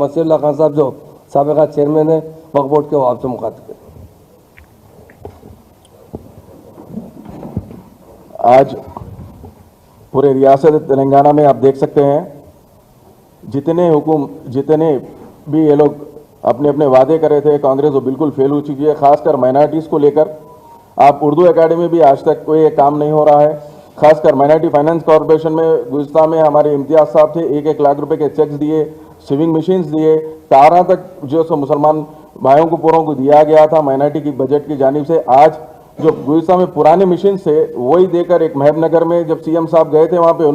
मसीरुल्लाह खान साहब जो साबिक़ा चेयरमैन है वक्फ बोर्ड के, वो आपसे मुखातिब करें। आज पूरे रियासत तेलंगाना में आप देख सकते हैं जितने भी ये लोग अपने अपने वादे करे थे कांग्रेस, वो बिल्कुल फेल हो चुकी है। खासकर माइनॉरिटीज़ को लेकर आप उर्दू एकेडमी भी आज तक कोई काम नहीं हो रहा है। खासकर माइनॉरिटी फाइनेंस कॉरपोरेशन में गुज़श्ता में हमारे इम्तियाज़ साहब थे, 1-1 लाख रुपए के चेक्स दिए, स्विमिंग मशीन्स दिए, 12 तक जो सो मुसलमान भाइयों को पूरों को दिया गया था माइनॉरिटी की बजट की जानिब से। आज जो गुज़श्ता में पुराने मशीन से वही देकर एक महबूबनगर में जब सीएम साहब गए थे वहाँ पे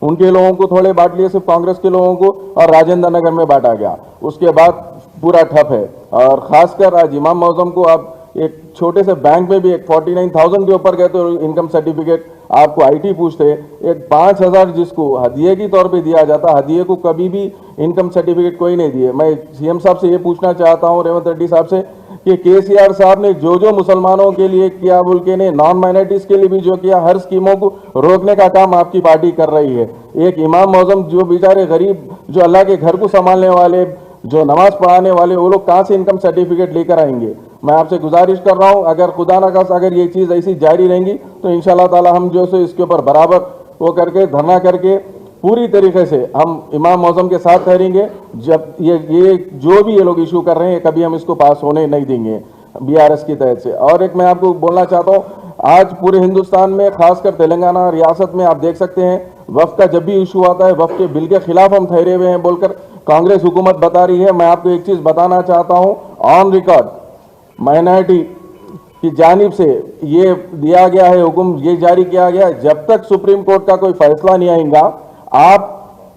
उनके लोगों को थोड़े बांट लिए, सिर्फ कांग्रेस के लोगों को, और राजेंद्र नगर में बांटा गया। उसके बाद पूरा ठप है। और खासकर आज इमाम मौजम को आप एक छोटे से बैंक में भी एक 49,000 के ऊपर गए तो इनकम सर्टिफिकेट आपको आईटी पूछते, एक 5,000 जिसको हदिये के तौर पे दिया जाता, हदिये को कभी भी इनकम सर्टिफिकेट कोई नहीं दिए। मैं सीएम साहब से ये पूछना चाहता हूँ, रेवंत रेड्डी साहब से, कि केसीआर साहब ने जो मुसलमानों के लिए किया बोल के ने, नॉन माइनॉरिटीज के लिए भी जो किया, हर स्कीमों को रोकने का काम आपकी पार्टी कर रही है। एक इमाम मौजम जो बेचारे गरीब, जो अल्लाह के घर को संभालने वाले, जो नमाज पढ़ाने वाले, वो लोग कहाँ से इनकम सर्टिफिकेट लेकर आएंगे? मैं आपसे गुजारिश कर रहा हूँ, अगर खुदा न खास्ता अगर ये चीज़ ऐसी जारी रहेंगी तो इंशाल्लाह ताला हम जो है इसके ऊपर बराबर वो करके धरना करके पूरी तरीके से हम इमाम मौजम के साथ ठहरेंगे। जब ये जो भी ये लोग इशू कर रहे हैं कभी हम इसको पास होने नहीं देंगे बीआरएस की तहत से। और एक मैं आपको बोलना चाहता हूँ, आज पूरे हिंदुस्तान में खासकर तेलंगाना रियासत में आप देख सकते हैं वक्फ का जब भी इशू आता है वक्फ के बिल के खिलाफ हम ठहरे हुए हैं बोलकर कांग्रेस हुकूमत बता रही है। मैं आपको एक चीज़ बताना चाहता हूँ, ऑन रिकॉर्ड माइनॉरिटी की जानिब से ये दिया गया है हुक्म, ये जारी किया गया है, जब तक सुप्रीम कोर्ट का कोई फैसला नहीं आएगा आप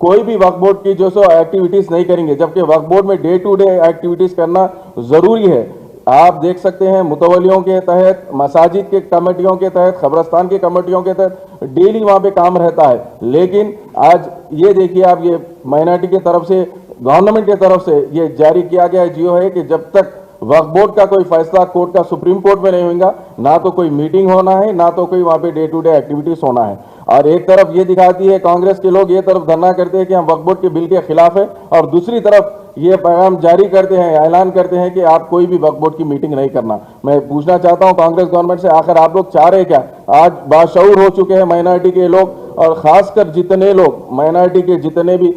कोई भी वक्फ बोर्ड की जो सो एक्टिविटीज़ नहीं करेंगे, जबकि वक्फ बोर्ड में डे टू डे एक्टिविटीज़ करना ज़रूरी है। आप देख सकते हैं मुतवलियों के तहत, मसाजिद के कमेटियों के तहत, खबरस्तान की कमेटियों के तहत डेली वहाँ पे काम रहता है। लेकिन आज ये देखिए आप, ये माइनॉरिटी की तरफ से, गवर्नमेंट की तरफ से ये जारी किया गया जियो है कि जब तक वक्फ बोर्ड का कोई फैसला कोर्ट का सुप्रीम कोर्ट में नहीं होगा, ना तो कोई मीटिंग होना है, ना तो कोई वहाँ पे डे टू डे एक्टिविटीज होना है। और एक तरफ ये दिखाती है कांग्रेस के लोग, ये तरफ धरना करते हैं कि हम वक्फ बोर्ड के बिल के खिलाफ है, और दूसरी तरफ ये पैगाम जारी करते हैं, ऐलान करते हैं कि आप कोई भी वक्फ बोर्ड की मीटिंग नहीं करना। मैं पूछना चाहता हूं कांग्रेस गवर्नमेंट से, आखिर आप लोग चाह रहे क्या? आज बाशऊर हो चुके हैं माइनॉरिटी के लोग, और खासकर जितने लोग माइनॉरिटी के जितने भी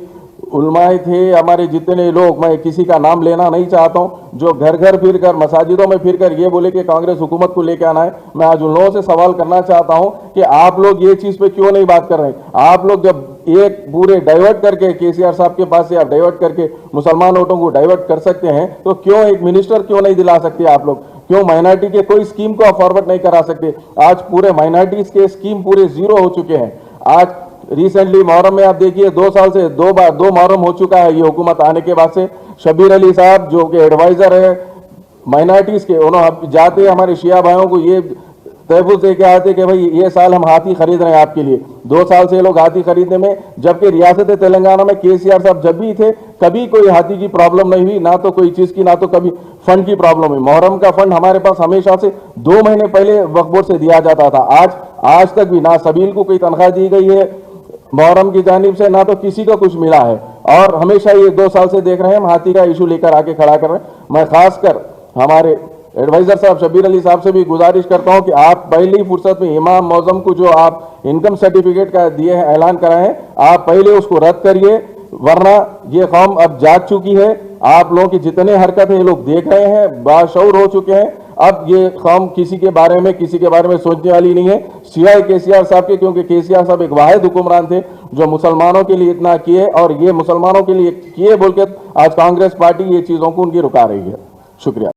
उलमाए थे, हमारे जितने लोग, मैं किसी का नाम लेना नहीं चाहता हूं, जो घर घर फिर कर, मसाजिदों में फिर कर ये बोले कि कांग्रेस हुकूमत को लेकर आना है, मैं आज उन लोगों से सवाल करना चाहता हूं कि आप लोग ये चीज़ पे क्यों नहीं बात कर रहे हैं? आप लोग जब एक पूरे डाइवर्ट करके केसीआर साहब के पास से आप डाइवर्ट करके मुसलमान वोटों को डाइवर्ट कर सकते हैं, तो क्यों एक मिनिस्टर क्यों नहीं दिला सकते आप लोग? क्यों माइनॉरिटी के कोई स्कीम को आप फॉरवर्ड नहीं करा सकते? आज पूरे माइनॉरिटीज के स्कीम पूरे जीरो हो चुके हैं। आज रिसेंटली मुहर्रम में आप देखिए 2 साल से दो मुहर्रम हो चुका है ये हुकूमत आने के बाद से। शबीर अली साहब जो कि एडवाइजर है माइनॉरिटीज के, उन्होंने जाते हमारे शिया भाइयों को ये तहफुज दे के आते कि भाई ये साल हम हाथी खरीद रहे हैं आपके लिए। 2 साल से लोग हाथी खरीदने में, जबकि रियासत तेलंगाना में केसीआर साहब जब भी थे कभी कोई हाथी की प्रॉब्लम नहीं हुई, ना तो कोई चीज़ की, ना तो कभी फंड की प्रॉब्लम हुई। मुहर्रम का फंड हमारे पास हमेशा से 2 महीने पहले वक्फ बोर्ड से दिया जाता था। आज तक भी ना सबील को कोई तनख्वाह दी गई है मुहर्रम की जानिब से, ना तो किसी को कुछ मिला है। और हमेशा ये 2 साल से देख रहे हैं हम हाथी का इशू लेकर आके खड़ा कर रहे हैं। मैं खासकर हमारे एडवाइजर साहब शबीर अली साहब से भी गुजारिश करता हूं कि आप पहली फुर्सत में इमाम मौजम को जो आप इनकम सर्टिफिकेट का दिए हैं, ऐलान कराए हैं, आप पहले उसको रद्द करिए, वरना ये कौम अब जाग चुकी है। आप लोगों की जितने हरकत है ये लोग देख रहे हैं, बाशऊर हो चुके हैं। अब ये कौम किसी के बारे में सोचने वाली नहीं है सिवाय केसीआर साहब के, क्योंकि केसीआर साहब एक वाहिद हुक्मरान थे जो मुसलमानों के लिए इतना किए, और ये मुसलमानों के लिए किए बोल के आज कांग्रेस पार्टी ये चीज़ों को उनकी रुका रही है। शुक्रिया।